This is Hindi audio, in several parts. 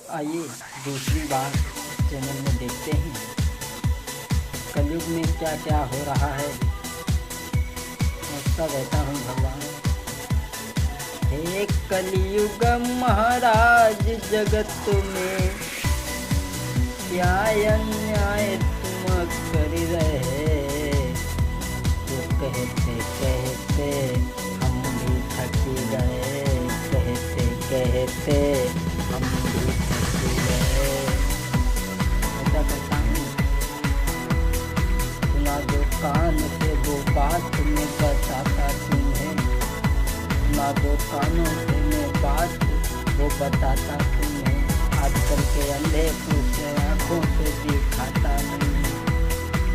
आइए दूसरी बार चैनल में देखते हैं कलयुग में क्या क्या हो रहा है। सोचता रहता हूँ भगवान, हे कलयुग महाराज जगत में क्या अन्याय तुम कर रहे। तो कहते कहते हम भी थक गए, कहते कहते हम भी थक गए। ऐसा करता हूँ, सुना दो कान से वो बात मैं बताता तुम्हें, सुना दो कानों से मैं बात वो बताता तुम्हें। आजकल के अंधे पूछे आँखों से दिखाता नहीं,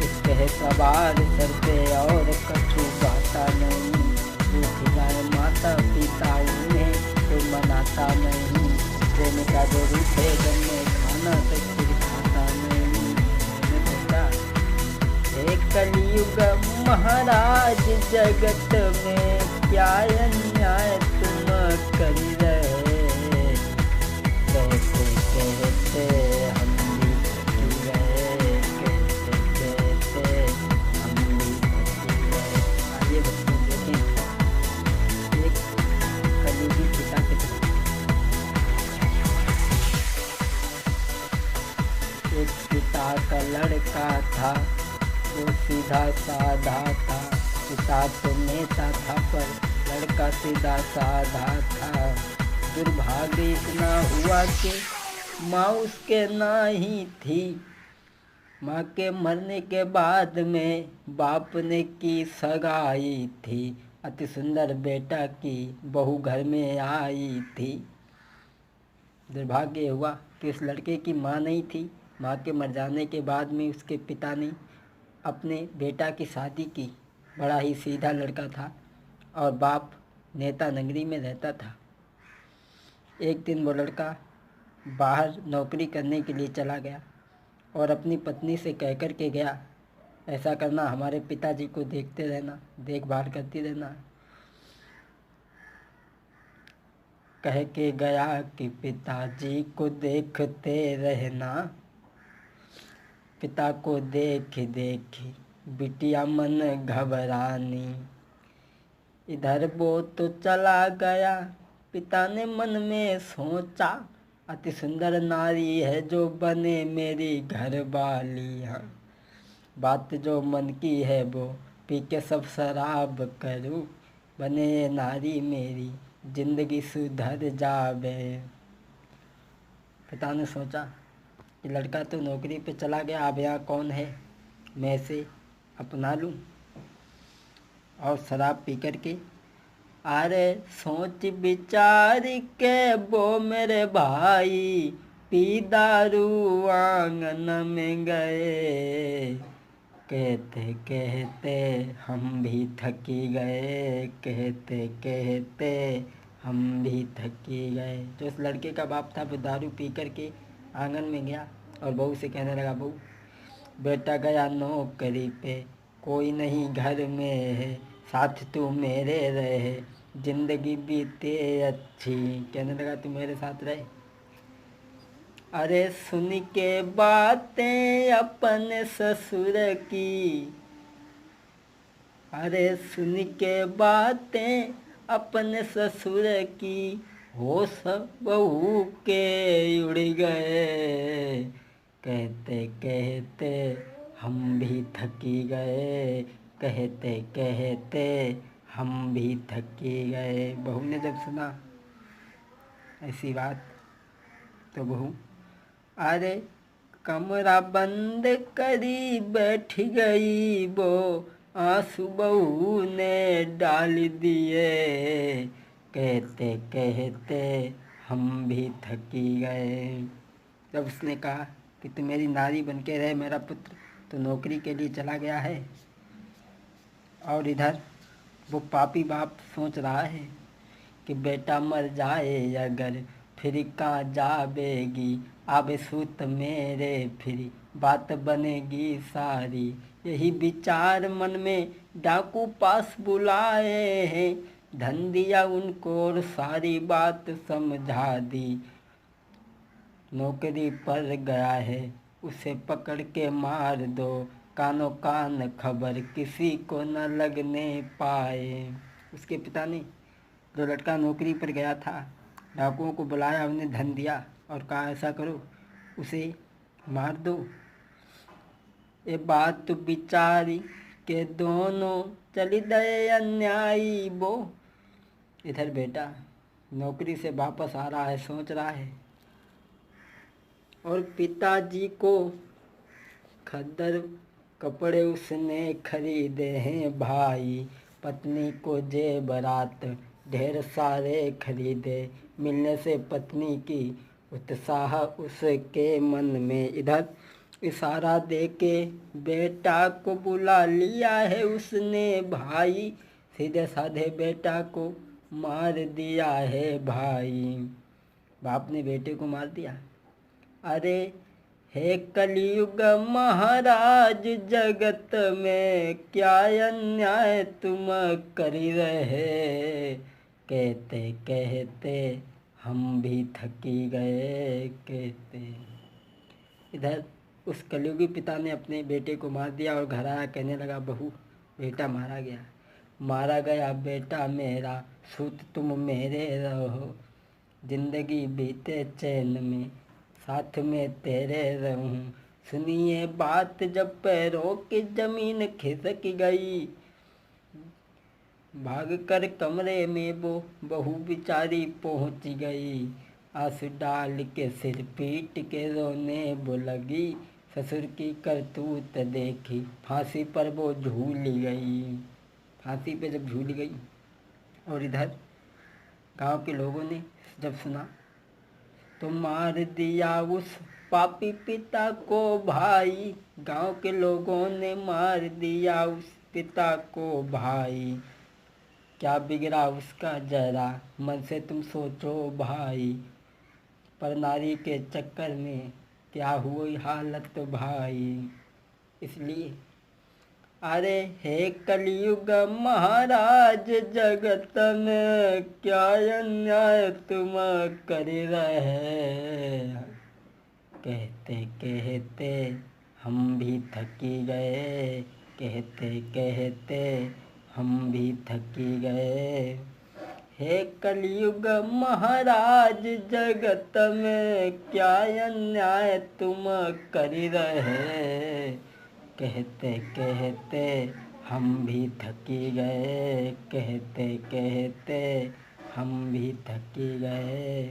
इसके है सवार सर पे और कछु बाता नहीं। रूठ जाए माता पिता उन्हें कोई मनाता नहीं, देने का जो रूठे घर में खाना तो फिर खाता नहीं। मैंने सोचा हे कलयुग महाराज जगत में क्या अन्याय तुम कर रहे। कहते कहते हम भी थक गए, कहते कहते हम भी थक गए। आइए बच्चों देखें एक कलयुगी पिता की तरफ। एक पिता का लड़का था, वो सीधा साधा था। पिता तो नेता था पर लड़का सीधा साधा था। दुर्भाग्य इतना हुआ कि माँ उसके ना ही थी। माँ के मरने के बाद में बाप ने की सगाई थी। अति सुंदर बेटा की बहू घर में आई थी। दुर्भाग्य हुआ कि उस लड़के की माँ नहीं थी। माँ के मर जाने के बाद में उसके पिता ने अपने बेटा की शादी की। बड़ा ही सीधा लड़का था और बाप नेता नगरी में रहता था। एक दिन वो लड़का बाहर नौकरी करने के लिए चला गया और अपनी पत्नी से कह कर के गया, ऐसा करना हमारे पिताजी को देखते रहना, देखभाल करती रहना। कह के गया कि पिताजी को देखते रहना। पिता को देख देख बिटिया मन घबरानी। इधर वो तो चला गया, पिता ने मन में सोचा, अति सुंदर नारी है जो बने मेरी घरवाली। हाँ, बात जो मन की है वो पी के सब शराब करूँ, बने नारी मेरी जिंदगी सुधर जावे। पिता ने सोचा कि लड़का तो नौकरी पे चला गया, अब यहाँ कौन है, मैं इसे अपना लूँ। और शराब पी कर के अरे सोच विचार के वो मेरे भाई पी दारू आंगन में गए। कहते कहते हम भी थकी गए, कहते कहते हम भी थकी गए। जो उस लड़के का बाप था वो दारू पी कर के आंगन में गया और बहू से कहने लगा, बहू बेटा गया नौकरी पे, कोई नहीं घर में है, साथ तू मेरे रहे, जिंदगी बीते अच्छी। कहने लगा तू मेरे साथ रहे। अरे सुन के बातें अपने ससुर की, अरे सुन के बातें अपने ससुर की, होश बहू के उड़ गए। कहते कहते हम भी थकी गए, कहते कहते हम भी थकी गए। बहू ने जब सुना ऐसी बात तो बहू अरे कमरा बंद करी बैठ गई, वो आंसू बहू ने डाल दिए। कहते कहते हम भी थकी गए। जब उसने कहा कि तू मेरी नारी बन के रहे, मेरा पुत्र तो नौकरी के लिए चला गया है, और इधर वो पापी बाप सोच रहा है कि बेटा मर जाए अगर फिर कहाँ जावेगी, आबे सूत मेरे फिर बात बनेगी सारी। यही विचार मन में डाकू पास बुलाए हैं, धन दिया उनको और सारी बात समझा दी। नौकरी पर गया है, उसे पकड़ के मार दो, कानों कान खबर किसी को न लगने पाए। उसके पिता ने, जो लड़का नौकरी पर गया था, डाकुओं को बुलाया, उन्हें धन दिया और कहा ऐसा करो, उसे मार दो। ये बात बिचारी के दोनों चली गए अन्यायी वो। इधर बेटा नौकरी से वापस आ रहा है, सोच रहा है, और पिताजी को खद्दर कपड़े उसने खरीदे हैं भाई, पत्नी को जेवरात ढेर सारे खरीदे, मिलने से पत्नी की उत्साह उसके मन में। इधर इशारा दे के बेटा को बुला लिया है उसने भाई, सीधे साधे बेटा को मार दिया है भाई। बाप ने बेटे को मार दिया। अरे हे कलयुग महाराज, जगत में क्या अन्याय तुम कर रहे, कहते कहते हम भी थकी गए कहते। इधर उस कलयुगी पिता ने अपने बेटे को मार दिया और घर आया, कहने लगा बहू बेटा मारा गया बेटा मेरा, सूत तुम मेरे रहो, जिंदगी बीते चैन में साथ में तेरे रहूं। सुनिए बात जब पैरों की जमीन खिसक गई, भाग कर कमरे में वो बहू बेचारी पहुंच गई, आंसू डाल के सिर पीट के रोने वो लगी, ससुर की करतूत देखी फांसी पर वो झूल गई। फांसी पे जब झूल गई, और इधर गांव के लोगों ने जब सुना तो मार दिया उस पापी पिता को भाई, गांव के लोगों ने मार दिया उस पिता को भाई। क्या बिगड़ा उसका जरा मन से तुम सोचो भाई, पर नारी के चक्कर में क्या हुई हालत भाई। इसलिए अरे हे कलयुग महाराज, जगत में क्या अन्याय तुम कर रहे, कहते कहते हम भी थकी गए, कहते कहते हम भी थकी गए। हे कलयुग महाराज, जगत में क्या अन्याय तुम कर रहे, कहते कहते हम भी थकी गए, कहते कहते हम भी थकी गए।